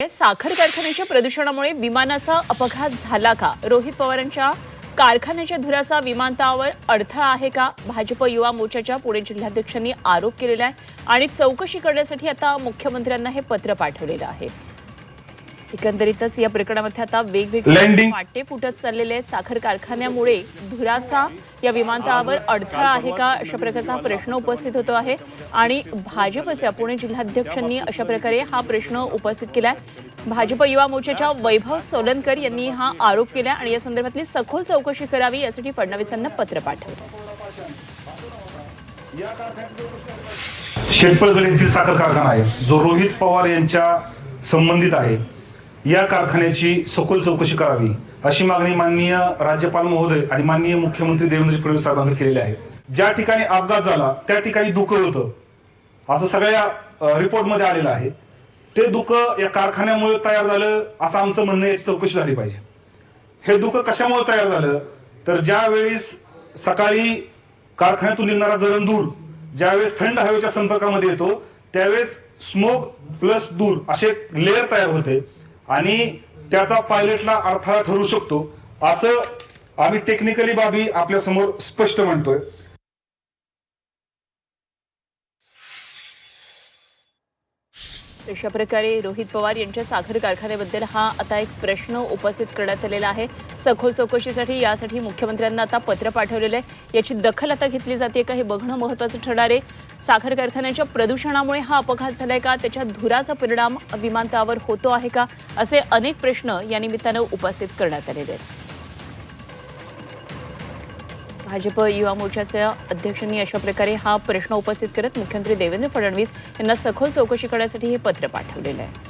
साखर कारखान्याच्या प्रदूषणामुळे विमानाचा अपघात झाला का? रोहित पवारांच्या कारखान्याच्या धुराचा विमानतळावर अडथळा आहे का? भाजप युवा मोर्चाच्या पुणे जिल्हाध्यक्षांनी आरोप केलेला आहे आणि चौकशी करण्यासाठी आता मुख्यमंत्र्यांना हे पत्र पाठवलेलं आहे। एकंदरीतच या प्रकरणामध्ये आता वेगवेगळे वाटे फुटत चाललेले आहेत। साखर कारखान्यामुळे धुराचा या विमानतळावर अडथळा आहे का, अशा प्रकारचा प्रश्न उपस्थित होतो आहे आणि भाजपच्या पुणे जिल्हाध्यक्षांनी अशा प्रकारे हा प्रश्न उपस्थित केलाय। भाजप युवा मोर्चाच्या वैभव सोलनकर यांनी हा आरोप केला आणि या संदर्भातली सखोल चौकशी करावी यासाठी फडणवीसांना पत्र पाठवलं। शेटपळगड येथील साखर कारखाना आहे जो रोहित पवार यांच्या संबंधित आहे। या कारखान्याची सखोल चौकशी करावी अशी मागणी माननीय राज्यपाल महोदय आणि माननीय मुख्यमंत्री देवेंद्र फडणवीस साहेबांनी केलेली आहे। ज्या ठिकाणी अपघात झाला त्या ठिकाणी धुकं होतं असं सगळ्या रिपोर्टमध्ये आलेलं आहे। ते धुकं या कारखान्यामुळे तयार झालं असं आमचं म्हणणं आहे। याची चौकशी झाली पाहिजे। हे धुकं कशामुळे तयार झालं तर ज्या वेळेस सकाळी कारखान्यातून निघणारा गरम धूर ज्यावेळेस थंड हवेच्या संपर्कामध्ये येतो त्यावेळेस स्मोक प्लस धूर असे लेयर तयार होते आणि त्याचा पायलटला अडथळा ठरू शकतो असं आम्ही टेक्निकली बाबी आपल्या समोर स्पष्ट म्हणतोय। अशा प्रकारे रोहित पवार यांच्या साखर कारखान्याबद्दल हा आता एक प्रश्न उपस्थित करण्यात आलेला आहे। सखोल चौकशीसाठी यासाठी मुख्यमंत्र्यांना आता पत्र पाठवलेलं आहे। याची दखल आता घेतली जाते का हे बघणं महत्त्वाचं ठरणार आहे। साखर कारखान्याच्या प्रदूषणामुळे हा अपघात झालाय का, त्याच्या धुराचा परिणाम विमानतळावर होतो आहे का, असे अनेक प्रश्न या निमित्तानं उपस्थित करण्यात आलेले आहेत। भाजप युवा मोर्चाच्या अध्यक्षांनी अशा प्रकारे हा प्रश्न उपस्थित करत मुख्यमंत्री देवेंद्र फडणवीस यांना सखोल चौकशी करण्यासाठी हे पत्र पाठवलेलं आहे।